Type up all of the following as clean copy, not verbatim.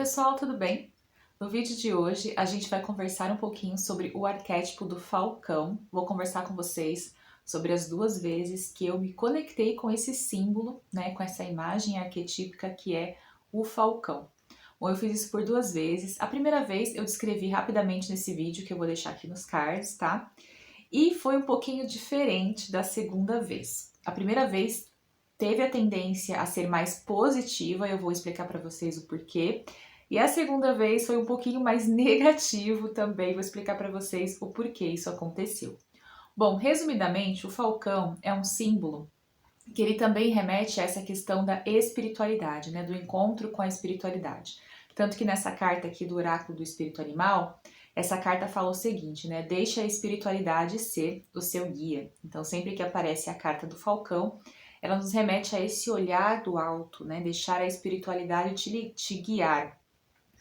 pessoal, tudo bem? No vídeo de hoje a gente vai conversar um pouquinho sobre o arquétipo do falcão. Vou conversar com vocês sobre as duas vezes que eu me conectei com esse símbolo, né, com essa imagem arquetípica que é o falcão. Bom, eu fiz isso por duas vezes. A primeira vez eu descrevi rapidamente nesse vídeo que eu vou deixar aqui nos cards, tá? E foi um pouquinho diferente da segunda vez. A primeira vez teve a tendência a ser mais positiva, eu vou explicar para vocês o porquê. E a segunda vez foi um pouquinho mais negativo também, vou explicar para vocês o porquê isso aconteceu. Bom, resumidamente, o falcão é um símbolo que ele também remete a essa questão da espiritualidade, né, do encontro com a espiritualidade. Tanto que nessa carta aqui do oráculo do espírito animal, essa carta fala o seguinte, né, deixa a espiritualidade ser o seu guia. Então, sempre que aparece a carta do falcão, ela nos remete a esse olhar do alto, né, deixar a espiritualidade te guiar,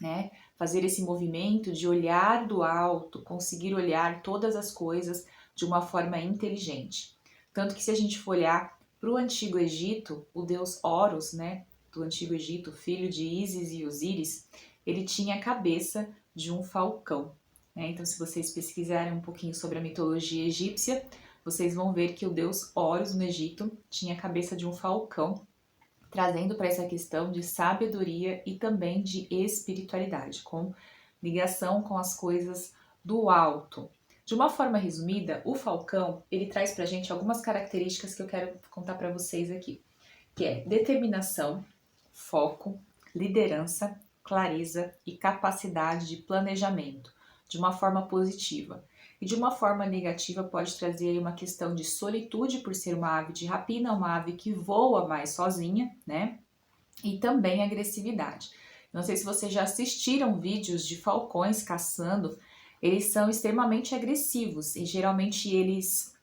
né, fazer esse movimento de olhar do alto, conseguir olhar todas as coisas de uma forma inteligente. Tanto que se a gente for olhar para o Antigo Egito, o deus Horus, né, do Antigo Egito, filho de Ísis e Osíris, ele tinha a cabeça de um falcão, né? Então, se vocês pesquisarem um pouquinho sobre a mitologia egípcia, vocês vão ver que o deus Horus no Egito tinha a cabeça de um falcão, trazendo para essa questão de sabedoria e também de espiritualidade, com ligação com as coisas do alto. De uma forma resumida, o falcão, ele traz pra gente algumas características que eu quero contar para vocês aqui, que é determinação, foco, liderança, clareza e capacidade de planejamento, de uma forma positiva. E de uma forma negativa pode trazer uma questão de solitude por ser uma ave de rapina, uma ave que voa mais sozinha, né? E também agressividade. Não sei se vocês já assistiram vídeos de falcões caçando, eles são extremamente agressivos e geralmente eles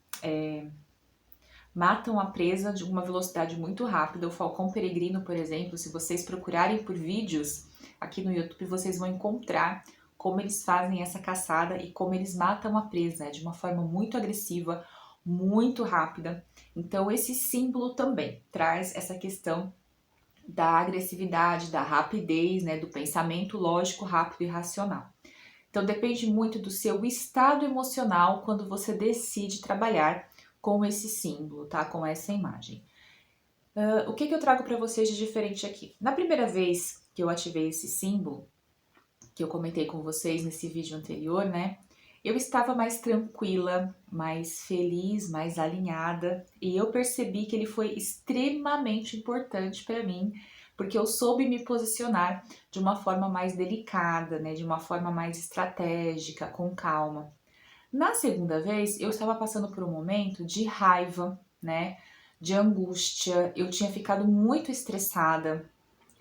matam a presa de uma velocidade muito rápida. O falcão peregrino, por exemplo, se vocês procurarem por vídeos aqui no YouTube, vocês vão encontrar como eles fazem essa caçada e como eles matam a presa, né, de uma forma muito agressiva, muito rápida. Então esse símbolo também traz essa questão da agressividade, da rapidez, né, do pensamento lógico, rápido e racional. Então depende muito do seu estado emocional quando você decide trabalhar com esse símbolo, tá? Com essa imagem. O que eu trago para vocês de diferente aqui? Na primeira vez que eu ativei esse símbolo, que eu comentei com vocês nesse vídeo anterior, né? Eu estava mais tranquila, mais feliz, mais alinhada, e eu percebi que ele foi extremamente importante para mim, porque eu soube me posicionar de uma forma mais delicada, né, de uma forma mais estratégica, com calma. Na segunda vez, eu estava passando por um momento de raiva, né, de angústia. Eu tinha ficado muito estressada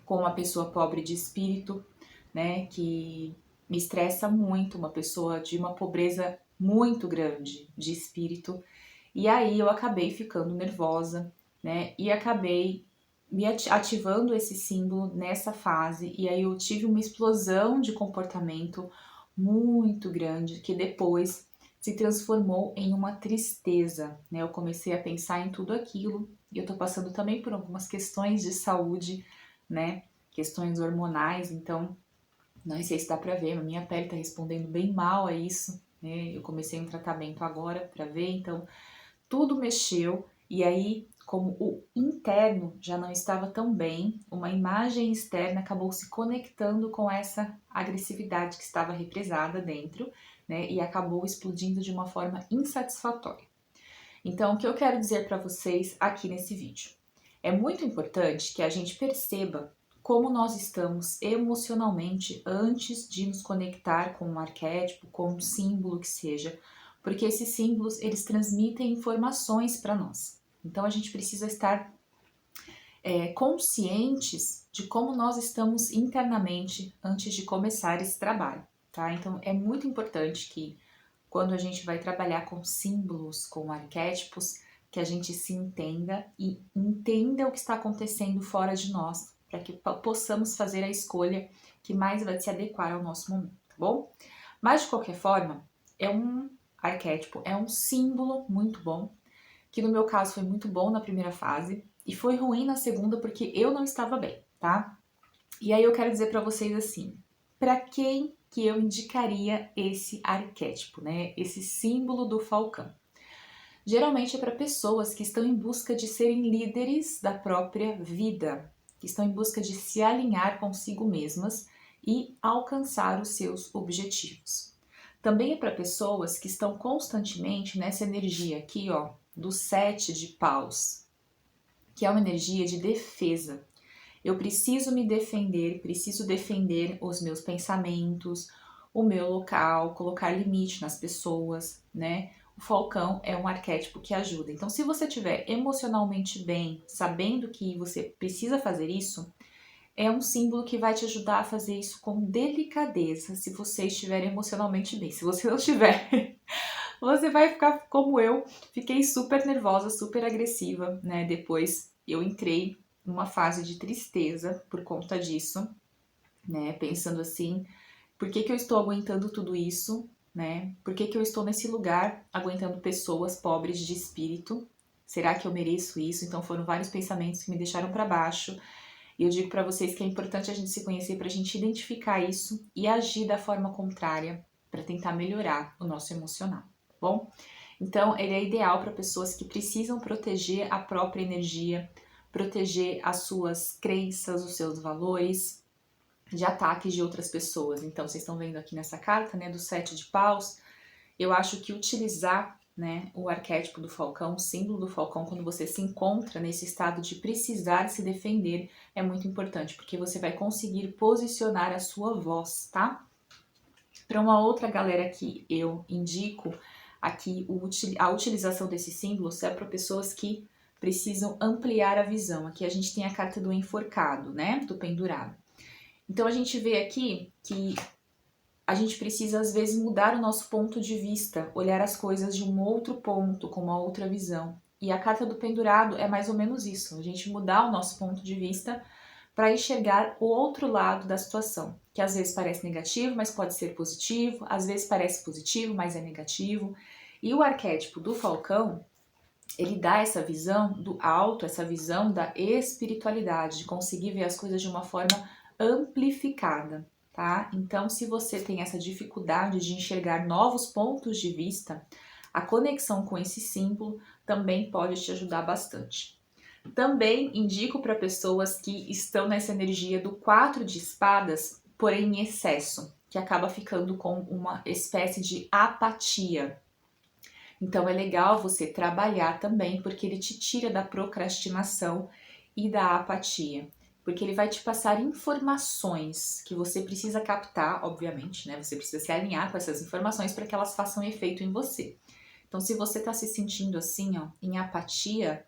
com uma pessoa pobre de espírito, né, que me estressa muito, uma pessoa de uma pobreza muito grande de espírito. E aí eu acabei ficando nervosa, né, e acabei me ativando esse símbolo nessa fase, e aí eu tive uma explosão de comportamento muito grande que depois se transformou em uma tristeza, né? Eu comecei a pensar em tudo aquilo, e eu tô passando também por algumas questões de saúde, né? Questões hormonais, então não sei se dá pra ver, mas minha pele tá respondendo bem mal a isso, né? Eu comecei um tratamento agora pra ver, então tudo mexeu, e aí, como o interno já não estava tão bem, uma imagem externa acabou se conectando com essa agressividade que estava represada dentro, né, e acabou explodindo de uma forma insatisfatória. Então, o que eu quero dizer para vocês aqui nesse vídeo? É muito importante que a gente perceba como nós estamos emocionalmente antes de nos conectar com um arquétipo, com um símbolo que seja, porque esses símbolos, eles transmitem informações para nós. Então a gente precisa estar conscientes de como nós estamos internamente antes de começar esse trabalho, tá? Então é muito importante que quando a gente vai trabalhar com símbolos, com arquétipos, que a gente se entenda e entenda o que está acontecendo fora de nós, para que possamos fazer a escolha que mais vai se adequar ao nosso momento, tá bom? Mas de qualquer forma, é um arquétipo, é um símbolo muito bom, que no meu caso foi muito bom na primeira fase e foi ruim na segunda porque eu não estava bem, tá? E aí eu quero dizer para vocês assim, para quem que eu indicaria esse arquétipo, né? Esse símbolo do falcão. Geralmente é para pessoas que estão em busca de serem líderes da própria vida, que estão em busca de se alinhar consigo mesmas e alcançar os seus objetivos. Também é para pessoas que estão constantemente nessa energia aqui, ó, do 7 de paus, que é uma energia de defesa. Eu preciso me defender, preciso defender os meus pensamentos, o meu local, colocar limite nas pessoas, né? O falcão é um arquétipo que ajuda. Então, se você estiver emocionalmente bem, sabendo que você precisa fazer isso, é um símbolo que vai te ajudar a fazer isso com delicadeza, se você estiver emocionalmente bem. Se você não estiver, você vai ficar como eu. Fiquei super nervosa, super agressiva, né? Depois eu entrei numa fase de tristeza por conta disso, né? Pensando assim, por que que eu estou aguentando tudo isso, né? Por que que eu estou nesse lugar aguentando pessoas pobres de espírito? Será que eu mereço isso? Então foram vários pensamentos que me deixaram para baixo. E eu digo para vocês que é importante a gente se conhecer para a gente identificar isso e agir da forma contrária para tentar melhorar o nosso emocional, tá bom? Então, ele é ideal para pessoas que precisam proteger a própria energia, proteger as suas crenças, os seus valores de ataques de outras pessoas. Então, vocês estão vendo aqui nessa carta, né, do 7 de paus, eu acho que utilizar, né, o arquétipo do falcão, o símbolo do falcão, quando você se encontra nesse estado de precisar se defender, é muito importante, porque você vai conseguir posicionar a sua voz, tá? Para uma outra galera que eu indico, aqui a utilização desse símbolo é para pessoas que precisam ampliar a visão. Aqui a gente tem a carta do enforcado, né, do pendurado. Então a gente vê aqui que a gente precisa às vezes mudar o nosso ponto de vista, olhar as coisas de um outro ponto, com uma outra visão. E a carta do pendurado é mais ou menos isso, a gente mudar o nosso ponto de vista para enxergar o outro lado da situação, que às vezes parece negativo, mas pode ser positivo, às vezes parece positivo, mas é negativo. E o arquétipo do falcão, ele dá essa visão do alto, essa visão da espiritualidade, de conseguir ver as coisas de uma forma amplificada, tá? Então, se você tem essa dificuldade de enxergar novos pontos de vista, a conexão com esse símbolo também pode te ajudar bastante. Também indico para pessoas que estão nessa energia do 4 de espadas, porém em excesso, que acaba ficando com uma espécie de apatia. Então é legal você trabalhar também, porque ele te tira da procrastinação e da apatia. Porque ele vai te passar informações que você precisa captar, obviamente, né? Você precisa se alinhar com essas informações para que elas façam efeito em você. Então, se você está se sentindo assim, ó, em apatia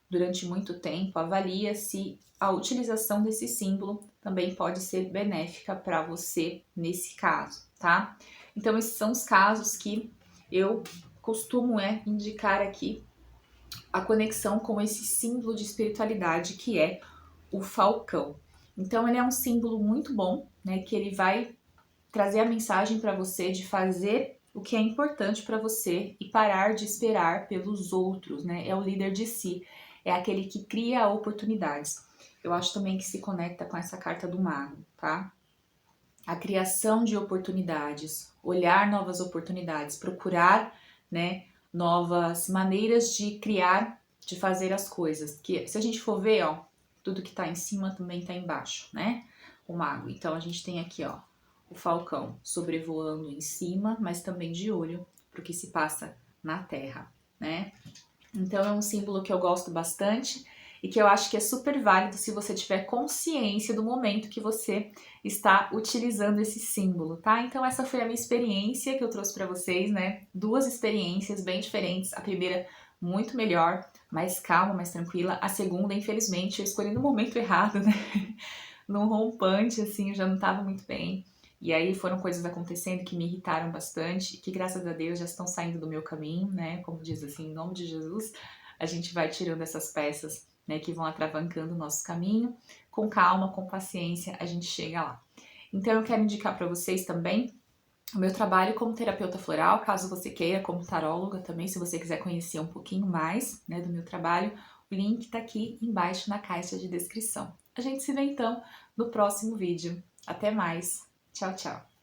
durante muito tempo, avalia se a utilização desse símbolo também pode ser benéfica para você nesse caso, tá? Então, esses são os casos que eu costumo indicar aqui a conexão com esse símbolo de espiritualidade que é o falcão. Então ele é um símbolo muito bom, né, que ele vai trazer a mensagem para você de fazer o que é importante para você e parar de esperar pelos outros, né? É o líder de si, é aquele que cria oportunidades. Eu acho também que se conecta com essa carta do mago, tá? A criação de oportunidades, olhar novas oportunidades, procurar, né, novas maneiras de criar, de fazer as coisas. Que se a gente for ver, ó, tudo que tá em cima também tá embaixo, né? O mago. Então a gente tem aqui, ó, o falcão sobrevoando em cima, mas também de olho pro que se passa na terra, né? Então é um símbolo que eu gosto bastante e que eu acho que é super válido se você tiver consciência do momento que você está utilizando esse símbolo, tá? Então essa foi a minha experiência que eu trouxe para vocês, né? Duas experiências bem diferentes. A primeira muito melhor, mais calma, mais tranquila. A segunda, infelizmente, eu escolhi no momento errado, né? Num rompante, assim, eu já não estava muito bem. E aí foram coisas acontecendo que me irritaram bastante, que graças a Deus já estão saindo do meu caminho, né? Como diz assim, em nome de Jesus, a gente vai tirando essas peças, né, que vão atravancando o nosso caminho. Com calma, com paciência, a gente chega lá. Então eu quero indicar para vocês também o meu trabalho como terapeuta floral, caso você queira, como taróloga também, se você quiser conhecer um pouquinho mais, né, do meu trabalho, O link tá aqui embaixo na caixa de descrição. A gente se vê então no próximo vídeo. Até mais. Tchau, tchau.